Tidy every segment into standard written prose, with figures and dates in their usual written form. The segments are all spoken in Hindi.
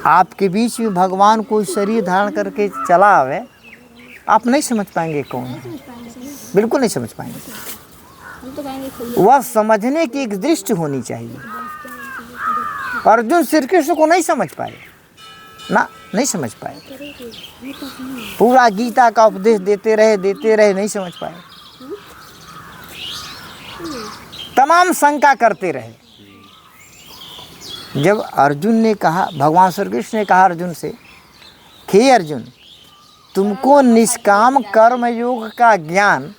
आपके बीच में भगवान कोई शरीर धारण करके चला आवे, आप नहीं समझ पाएंगे कौन है, बिल्कुल नहीं समझ पाएंगे। वह समझने की एक दृष्टि होनी चाहिए। अर्जुन श्री कृष्ण को नहीं समझ पाए ना, नहीं समझ पाए। पूरा गीता का उपदेश देते रहे नहीं समझ पाए। तमाम शंका करते रहे। जब अर्जुन ने कहा, भगवान श्री कृष्ण ने कहा अर्जुन से, हे अर्जुन, तुमको निष्काम कर्म योग का ज्ञान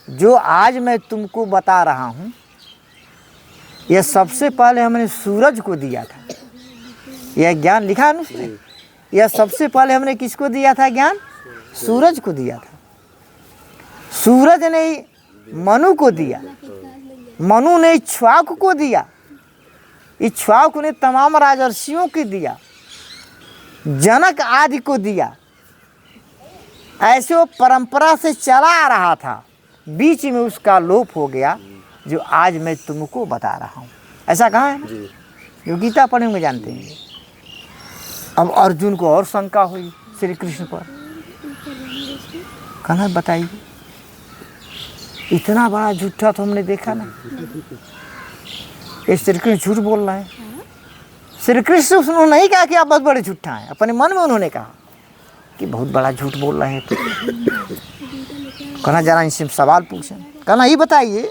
जो आज मैं तुमको बता रहा हूँ, यह सबसे पहले हमने सूरज को दिया था। यह ज्ञान लिखा है उसमें, यह सबसे पहले हमने किसको दिया था ज्ञान? सूरज को दिया था। सूरज ने मनु को दिया, मनु ने इक्ष्वाकु को दिया, इक्ष्वाकु ने तमाम राजर्षियों को दिया, जनक आदि को दिया। ऐसे वो परंपरा से चला आ रहा था, बीच में उसका लोप हो गया, जो आज मैं तुमको बता रहा हूँ। ऐसा कहा है ना, जो गीता पढ़ेंगे जानते हैं। अब अर्जुन को और शंका हुई श्री कृष्ण पर। कहना बताइए, इतना बड़ा झूठा तो हमने देखा ना। ये श्री कृष्ण झूठ बोल रहा है। श्री कृष्ण उन्होंने नहीं कहा कि आप बहुत बड़े झूठा हैं, अपने मन में उन्होंने कहा कि बहुत बड़ा झूठ बोल रहे हैं। तो कहना जरा इनसे सवाल पूछें। कहना ये बताइए,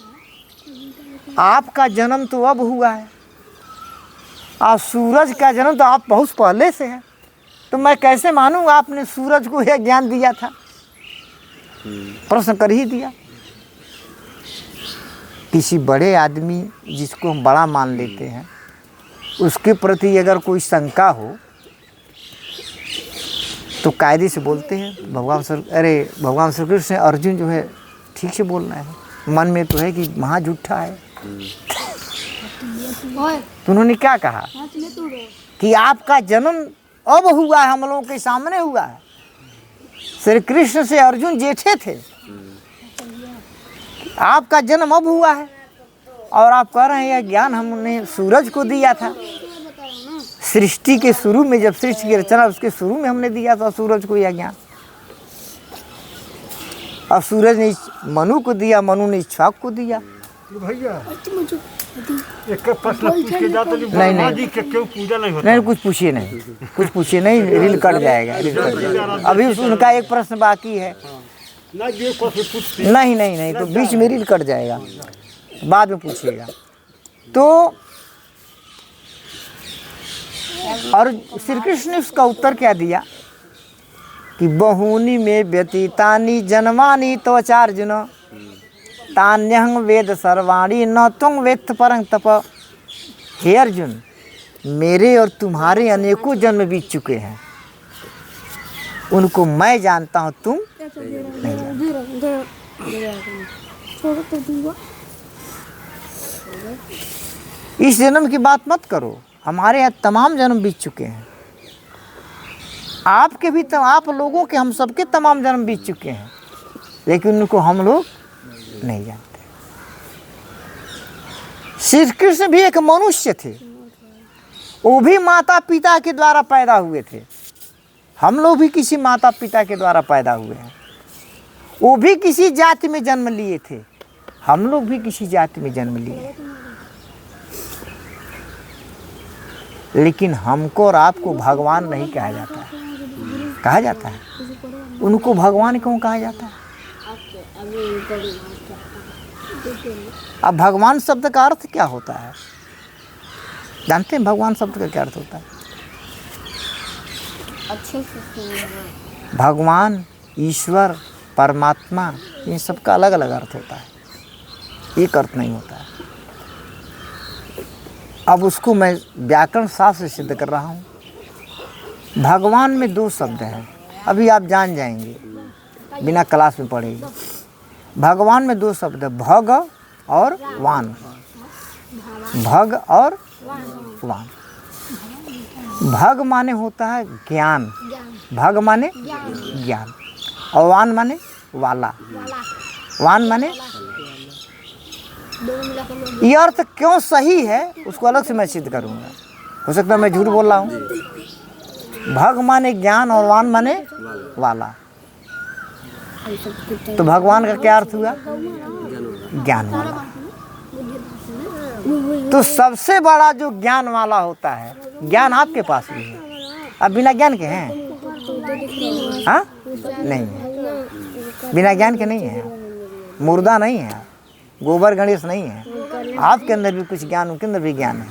आपका जन्म तो अब हुआ है और सूरज का जन्म तो आप बहुत पहले से है, तो मैं कैसे मानूं आपने सूरज को यह ज्ञान दिया था? प्रश्न कर ही दिया। किसी बड़े आदमी जिसको हम बड़ा मान लेते हैं, उसके प्रति अगर कोई शंका हो तो कायदे से बोलते हैं भगवान श्री कृष्ण अर्जुन जो है ठीक से बोलना है, मन में तो है कि महा झूठा है। तो उन्होंने क्या कहा कि आपका जन्म अब हुआ है, हम लोगों के सामने हुआ है। श्री कृष्ण से अर्जुन जेठे थे, आपका जन्म अब हुआ है और आप कह रहे हैं यह ज्ञान हमने सूरज को दिया था। सृष्टि के शुरू में, जब सृष्टि की रचना उसके शुरू में हमने दिया था सूरज को यह ज्ञान। अब सूरज ने मनु को दिया, मनु ने इक्ष्वाकु को दिया। भैया एक प्रश्न पूछ के जाते नहीं क्यों पूजा नहीं होता? नहीं, कुछ पूछिए नहीं, कुछ पूछिए नहीं, रील कट जाएगा, रील कट जाएगा। अभी उनका एक प्रश्न बाकी है। नहीं, तो बीच में रील कट जाएगा, बाद में पूछिएगा। तो और श्री कृष्ण ने उसका उत्तर क्या दिया कि बहूनि में व्यतीतानि जन्मानि त्वचार्जुन तान्यहं वेद सर्वाणि न त्वं वेत्थ परं तप। हे अर्जुन, मेरे और तुम्हारे अनेकों जन्म बीत चुके हैं, उनको मैं जानता हूँ, तुम नहीं जानते। इस जन्म की बात मत करो, हमारे यहाँ तमाम जन्म बीत चुके हैं। आपके भी आप लोगों के, हम सबके तमाम जन्म बीत चुके हैं, लेकिन उनको हम लोग नहीं जानते। श्री कृष्ण भी एक मनुष्य थे, वो भी माता पिता के द्वारा पैदा हुए थे। हम लोग भी किसी माता पिता के द्वारा पैदा हुए हैं। वो भी किसी जाति में जन्म लिए थे, हम लोग भी किसी जाति में जन्म लिए। लेकिन हमको और आपको भगवान नहीं कहा जाता है। कहा जाता है उनको भगवान क्यों कहा जाता है? अब भगवान शब्द का अर्थ क्या होता है जानते हैं? भगवान शब्द का क्या अर्थ होता है? भगवान, ईश्वर, परमात्मा, इन सब का अलग अलग अर्थ होता है, एक अर्थ नहीं होता है। अब उसको मैं व्याकरण शास्त्र से सिद्ध कर रहा हूँ। भगवान में दो शब्द हैं, अभी आप जान जाएंगे बिना क्लास में पढ़े। भगवान में दो शब्द है, भग और वान। भग और वान। भग माने होता है ज्ञान, भग माने ज्ञान, और वान माने वाला। वान माने, ये अर्थ क्यों सही है उसको अलग से मैं सिद्ध करूँगा। हो सकता है मैं झूठ बोल रहा हूँ, भग माने ज्ञान और वान माने वाला। तो भगवान का क्या अर्थ हुआ? ज्ञान वाला। तो सबसे बड़ा जो ज्ञान वाला होता है, ज्ञान आपके पास भी है, अब बिना ज्ञान के हैं? हाँ, नहीं है, बिना ज्ञान के नहीं है, मुर्दा नहीं है, गोबर गणेश नहीं है, आपके अंदर भी कुछ ज्ञान, उनके अंदर भी ज्ञान है।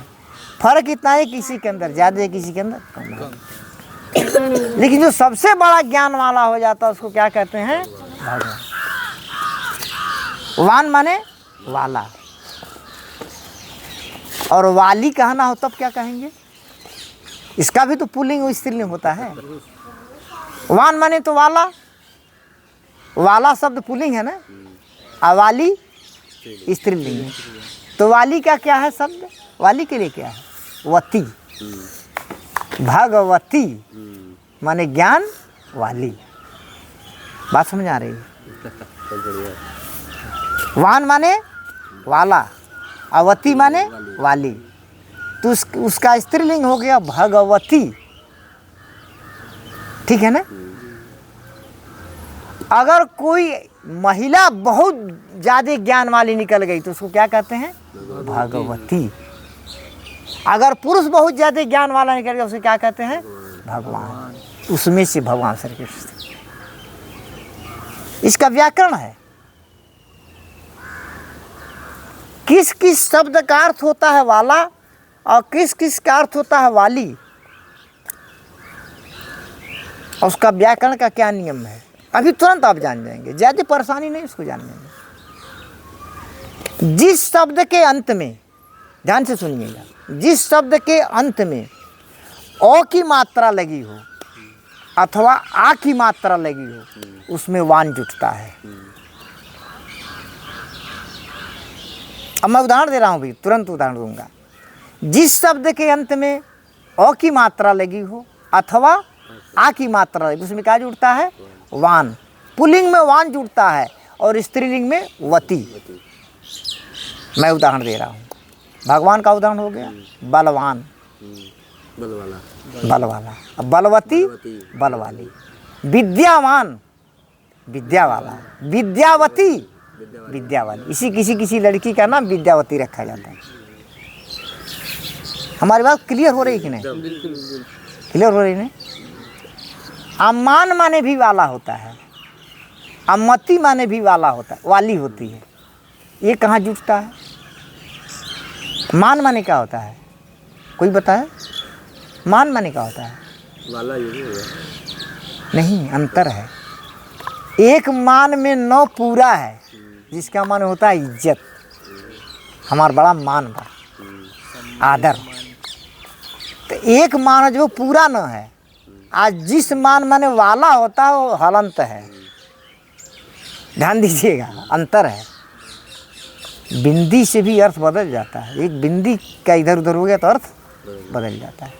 फर्क इतना है, किसी के अंदर ज़्यादा है, किसी के अंदर कम है। लेकिन जो सबसे बड़ा ज्ञान वाला हो जाता है उसको क्या कहते हैं? भगवान। वान माने वाला, और वाली कहना हो तब क्या कहेंगे? इसका भी तो पुल्लिंग और स्त्रीलिंग होता है। वान माने तो वाला, वाला शब्द पुल्लिंग है ना, और वाली स्त्रीलिंग है। तो वाली का क्या है शब्द? वाली के लिए क्या है? वती। भगवती माने ज्ञान वाली। बात समझ आ रही है? वान माने वाला, अवती माने वाली, तो उसका स्त्रीलिंग हो गया भगवती। ठीक है ना? अगर कोई महिला बहुत ज़्यादा ज्ञान वाली निकल गई तो उसको क्या कहते हैं? भगवती। अगर पुरुष बहुत ज़्यादा ज्ञान वाला निकल गया उसे क्या कहते हैं? भगवान। उसमें से भगवान श्री कृष्ण। इसका व्याकरण है। किस किस शब्द का अर्थ होता है वाला और किस किस का अर्थ होता है वाली, और उसका व्याकरण का क्या नियम है, अभी तुरंत आप जान जाएंगे, ज़्यादा परेशानी नहीं उसको जानने में। जिस शब्द के अंत में, ध्यान से सुनिएगा, जिस शब्द के अंत में ओ की मात्रा लगी हो अथवा आ की मात्रा लगी हो उसमें वान जुटता है। अब मैं उदाहरण दे रहा हूँ भी, तुरंत उदाहरण दूंगा। जिस शब्द के अंत में ओ की मात्रा लगी हो अथवा आ की मात्रा लगी, उसमें क्या जुड़ता है? वान। पुल्लिंग में वान जुड़ता है और स्त्रीलिंग में वती। मैं उदाहरण दे रहा हूँ। भगवान का उदाहरण हो गया बलवान, बलवाला, बलवती, बलवाली। विद्यावान, विद्या वाला, विद्यावती, विद्या वाली। इसी किसी लड़की का नाम विद्यावती रखा जाता है। हमारी बात क्लियर हो रही कि नहीं? क्लियर हो रही नहीं? अम्मान माने भी वाला होता है, अम्मती माने भी वाला होता है, वाली होती है। ये कहाँ जुटता है? मान माने क्या होता है? कोई बताए? मान माने क्या होता है? वाला ये नहीं, अंतर है। एक मान में 9 पूरा है, जिसका मान होता है इज्जत, हमारा बड़ा मान बा, आदर। तो एक मान जो पूरा न है, आज जिस मान माने वाला होता है वो हलंत है। ध्यान दीजिएगा, अंतर है। बिंदी से भी अर्थ बदल जाता है। एक बिंदी का इधर उधर हो गया तो अर्थ बदल जाता है।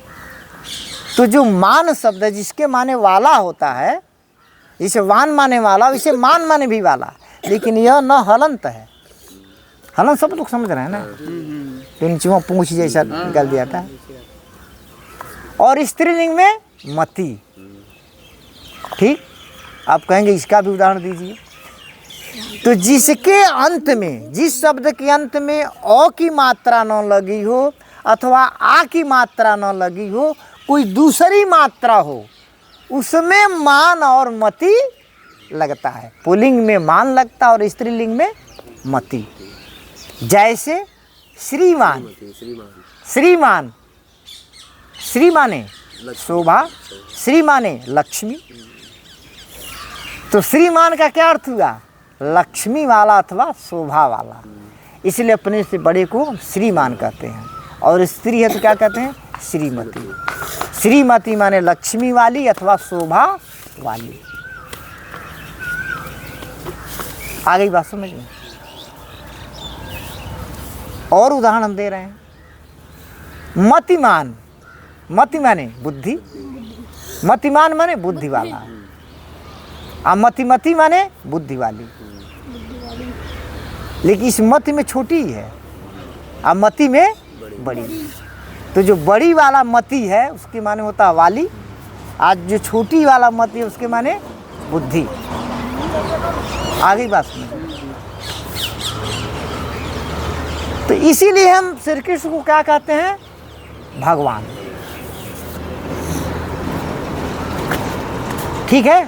तो जो मान शब्द है, जिसके माने वाला होता है, जिसे वान माने वाला, इसे मान माने भी वाला, लेकिन यह न हलंत है। हलंत सब लोग समझ रहे हैं ना, तो नीचे पूंछ जैसा निकल दिया था। और स्त्रीलिंग में मति। ठीक, आप कहेंगे इसका भी उदाहरण दीजिए। तो जिसके अंत में, जिस शब्द के अंत में ओ की मात्रा न लगी हो अथवा आ की मात्रा न लगी हो, कोई दूसरी मात्रा हो, उसमें मान और मति लगता है। पुल्लिंग में मान लगता है और स्त्रीलिंग में मति। जैसे श्रीमान, श्रीमान, श्री माने शोभा, श्री माने लक्ष्मी। तो श्रीमान का क्या अर्थ हुआ? लक्ष्मी वाला अथवा शोभा वाला। इसलिए अपने से बड़े को श्रीमान कहते हैं, और स्त्री है तो क्या कहते हैं? श्रीमती। श्रीमती माने लक्ष्मी वाली अथवा शोभा वाली। आ गई बात समझ में? और उदाहरण हम दे रहे हैं। मतिमान, मति माने बुद्धि, मतिमान माने बुद्धि वाला, और मतिमती माने बुद्धि वाली। लेकिन इस मति में छोटी है और मति में बड़ी। तो जो बड़ी वाला मति है उसके माने होता है वाली, आज जो छोटी वाला मत है उसके माने बुद्धि। आगे बात सुनिए। तो इसीलिए हम श्री कृष्ण को क्या कहते हैं? भगवान। ठीक है,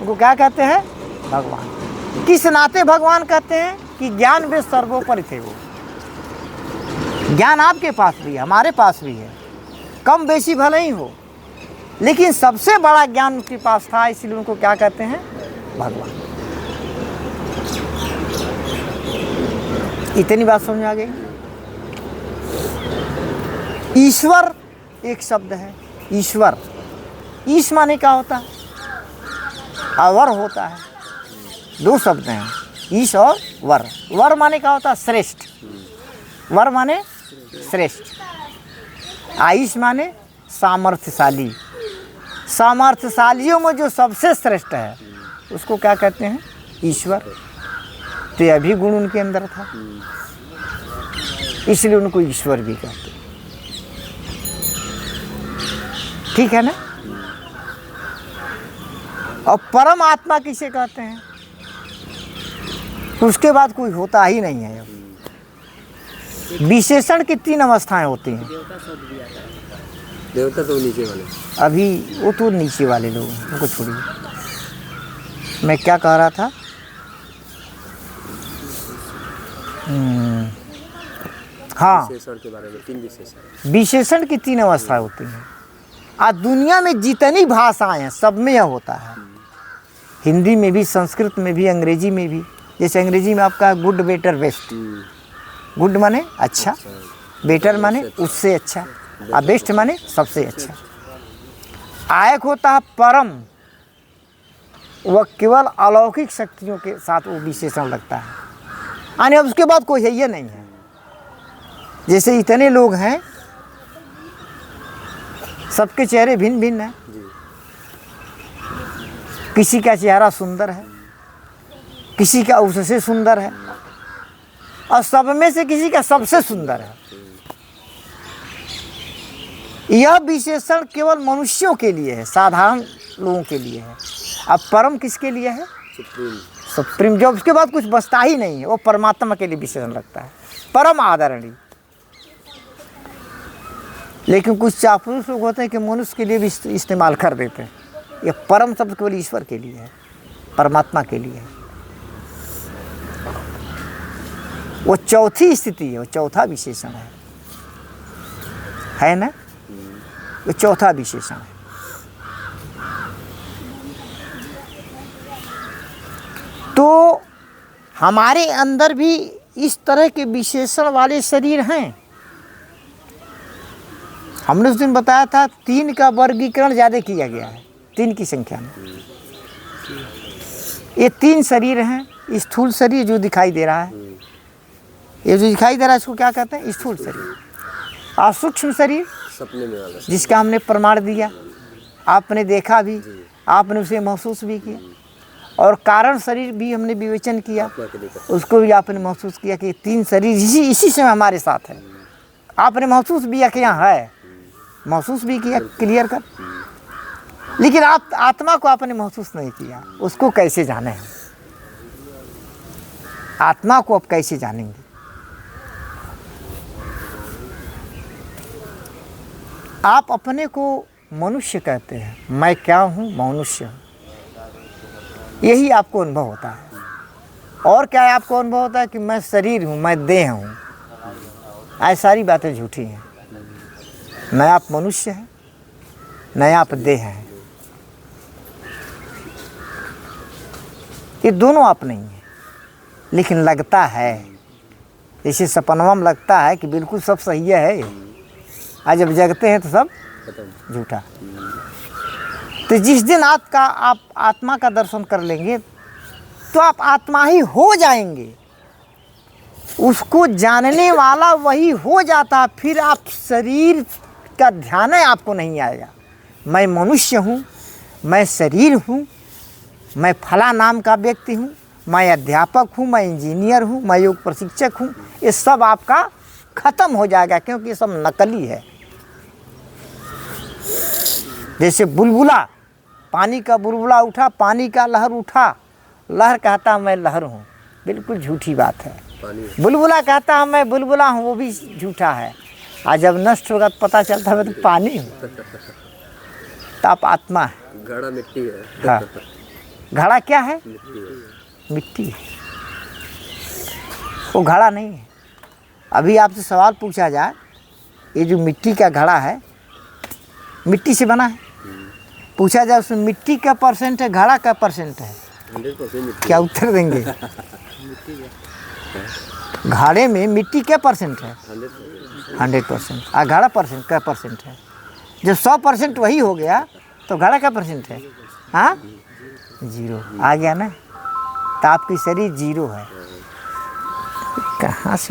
उनको क्या कहते हैं? भगवान। किस नाते भगवान कहते हैं? कि ज्ञान में सर्वोपरि थे वो। ज्ञान आपके पास भी है, हमारे पास भी है, कम बेसी भले ही हो, लेकिन सबसे बड़ा ज्ञान उनके पास था, इसलिए उनको क्या कहते हैं? भगवान। इतनी बात समझ आ गई। ईश्वर एक शब्द है। ईश्वर, ईश माने क्या होता है? अवर होता है। दो शब्द हैं, ईश और वर। वर माने क्या होता है? श्रेष्ठ। वर माने श्रेष्ठ। आईश माने सामर्थ्यशाली। सामर्थ्यशालियों में जो सबसे श्रेष्ठ है उसको क्या कहते हैं? ईश्वर। तो यह भी गुण उनके अंदर था, इसलिए उनको ईश्वर भी कहते हैं। ठीक है ना? और परम आत्मा किसे कहते हैं? उसके बाद कोई होता ही नहीं है। विशेषण की 3 अवस्थाएं होती हैं। देवता तो नीचे वाले, अभी वो तो नीचे वाले लोग हैं, उनको छोड़िए। मैं क्या कह रहा था? हाँ, विशेषण के बारे में 3 विशेषण। विशेषण की 3 अवस्थाएं होती हैं। आज दुनिया में जितनी भाषाएं हैं सब में यह होता है। हिंदी में भी, संस्कृत में भी, अंग्रेजी में भी। जैसे अंग्रेजी में आपका गुड, बेटर, बेस्ट। गुड माने अच्छा, बेटर माने उससे अच्छा, और बेस्ट माने सबसे अच्छा। आयक होता है परम, वह केवल अलौकिक शक्तियों के साथ वो विशेषण लगता है, यानी अब उसके बाद कोई है ये नहीं है। जैसे इतने लोग हैं, सबके चेहरे भिन्न भिन्न हैं। किसी का चेहरा सुंदर है, किसी का उससे सुंदर है, और सब में से किसी का सबसे सुंदर है। यह विशेषण केवल मनुष्यों के लिए है, साधारण लोगों के लिए है। अब परम किसके लिए है? सुप्रीम। जो उसके बाद कुछ बचता ही नहीं है, वो परमात्मा के लिए विशेषण लगता है, परम आदरणीय। लेकिन कुछ चापलूस लोग होते हैं कि मनुष्य के लिए भी इस्तेमाल कर देते हैं। यह परम शब्द केवल ईश्वर के लिए है, परमात्मा के लिए है। वो चौथी स्थिति है, वो चौथा विशेषण है ना? वो चौथा विशेषण है। तो हमारे अंदर भी इस तरह के विशेषण वाले शरीर हैं। हमने उस दिन बताया था 3 का वर्गीकरण ज़्यादा किया गया है, 3 की संख्या में। ये 3 शरीर हैं। स्थूल शरीर जो दिखाई दे रहा है, ये जो दिखाई दे रहा है इसको क्या कहते हैं? स्थूल शरीर। और सूक्ष्म शरीर सपने में वाला, जिसका हमने प्रमाण दिया, आपने देखा भी, आपने उसे महसूस भी किया। और कारण शरीर भी हमने विवेचन किया, उसको भी आपने महसूस किया कि 3 शरीर इसी से हमारे साथ है। आपने महसूस भी किया कि यहाँ है, महसूस भी किया, क्लियर कर। लेकिन आप आत्मा को आपने महसूस नहीं किया, उसको कैसे जाने हैं? आत्मा को आप कैसे जानेंगे? आप अपने को मनुष्य कहते हैं, मैं क्या हूँ? मनुष्य हूँ। यही आपको अनुभव होता है। और क्या है आपको अनुभव होता है? कि मैं शरीर हूँ, मैं देह हूँ। ऐसी सारी बातें झूठी हैं। न आप मनुष्य हैं, न आप देह हैं। ये दोनों आप नहीं हैं, लेकिन लगता है, जैसे सपनवा में लगता है कि बिल्कुल सब सही है, आज जब जगते हैं तो सब झूठा। तो जिस दिन आप आत्मा का दर्शन कर लेंगे तो आप आत्मा ही हो जाएंगे। उसको जानने वाला वही हो जाता। फिर आप शरीर का ध्यान है आपको नहीं आएगा। मैं मनुष्य हूँ, मैं शरीर हूँ, मैं फला नाम का व्यक्ति हूँ, मैं अध्यापक हूँ, मैं इंजीनियर हूँ, मैं योग प्रशिक्षक हूँ। ये सब आपका खत्म हो जाएगा, क्योंकि ये सब नकली है। जैसे बुलबुला, पानी का बुलबुला उठा, पानी का लहर उठा, लहर कहता मैं लहर हूँ, बिल्कुल झूठी बात है। पानी बुलबुला कहता मैं बुलबुला हूँ, वो भी झूठा है। आज जब नष्ट होगा तो पता चलता है मैं तो पानी हूँ, ताप आत्मा है। घड़ा मिट्टी है। हाँ, घड़ा क्या है? मिट्टी है। मिट्टी है, वो घड़ा नहीं है। अभी आपसे सवाल पूछा जाए, ये जो मिट्टी का घड़ा है मिट्टी से बना है, पूछा जाए उसमें मिट्टी का परसेंट है, घड़ा का परसेंट है, 100% मिट्टी। क्या उत्तर देंगे? घड़े में मिट्टी क्या परसेंट है? 100%। 100%। और घड़ा परसेंट क्या परसेंट है? जब 100% वही हो गया तो घड़ा का परसेंट है? हाँ, 0 आ गया ना, तो आपकी शरीर 0 है। कहाँ से